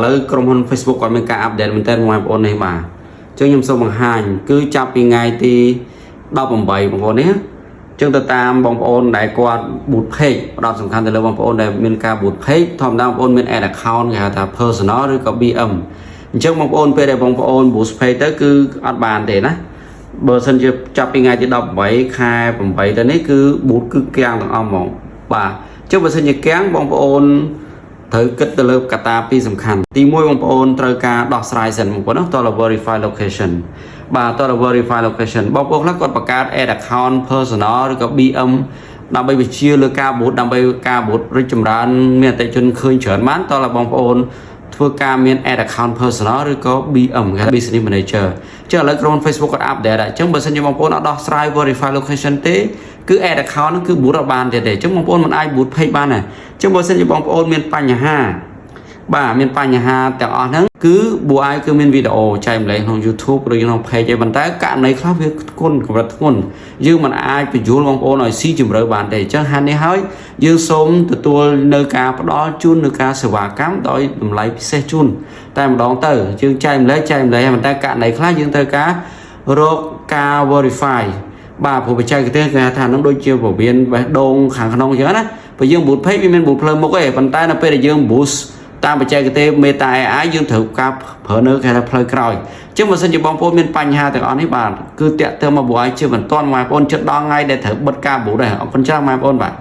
លើក្រុមហ៊ុន Facebook គាត់មានការអាប់ដេតមែនតើបងប្អូននេះបាទអញ្ចឹងខ្ញុំសូមបង្ហាញគឺចាប់ពីថ្ងៃទី18បងប្អូននេះអញ្ចឹងទៅតាមបងប្អូនដែលគាត់ boot page ផ្ដោតសំខាន់ទៅលើបងប្អូនដែលមានការ boot page ធម្មតាបងប្អូនមាន add account គេហៅថា personal ឬក៏ BM អញ្ចឹងបងប្អូនពេលដែលបងប្អូន boot page ទៅគឺអត់បានទេណាបើសិនជាចាប់ពីថ្ងៃទី18ខែ8ទៅនេះគឺ boot គឺគាំងទាំងអស់ហ្មងបាទអញ្ចឹងបើសិនជាគាំងបងប្អូនត្រូវគិតទៅលើកត្តាពីរសំខាន់ទី1បងប្អូនត្រូវការដោះស្រាយសិនបងប្អូនតើ verify location បាទតើ verify location បងប្អូនខ្លះគាត់បង្កើត add account personal ឬក៏ BM ដើម្បីវិជាលើការ boot ដើម្បីការ boot រីកចម្រើនមានអតិថិជនឃើញច្រើនបានតើបងប្អូនធ្វើការមាន add account personal ឬក៏ BM គេ business manager អញ្ចឹងឥឡូវក្រុម Facebook គាត់ update អញ្ចឹងបើសិនជាបងប្អូនអត់ដោះស្រាយ verify location ទេគឺ add account ហ្នឹងគឺ boot អត់បានទេអញ្ចឹងបងប្អូនមិនអាច boot page បានទេអញ្ចឹងបើសិនជាបងប្អូនមានបញ្ហាបាទមានបញ្ហាទាំងអស់ហ្នឹងគឺ BUI គឺមានវីដេអូចែកម្លែកក្នុង YouTube ឬក្នុង page ឯប៉ុន្តែករណីខ្លះវាធ្ងន់កម្រិតធ្ងន់យើងមិនអាចបញ្យល់បងប្អូនឲ្យស៊ីជម្រៅបានទេអញ្ចឹងហាននេះហើយយើងសូមទទួលនៅការផ្ដល់ជូននៅការសេវាកម្មដោយតម្លៃពិសេសជូនតែម្ដងទៅយើងចែកម្លែកប៉ុន្តែករណីខ្លះយើងត្រូវការរកការ verify បាទព្រោះបច្ចេកទេសគេថានឹងដូចជាពវៀនបេះដូងខាងក្នុងអញ្ចឹងណាបើយើង boot page វាមាន boot ផ្លូវមុខឯងប៉ុន្តែនៅពេលដែលយើង boost តាមបច្ចេកទេស Meta AI យើងត្រូវការប្រើនៅគេថាផ្លូវក្រោយអញ្ចឹងបើសិនជាបងប្អូនមានបញ្ហាទាំងអស់នេះបាទគឺតាក់ទងមក BUI ជាបន្តបងប្អូនចិត្តដល់ថ្ងៃដែលត្រូវបិទការ boot ដែរអរគុណច្រើនបងប្អូនបាទ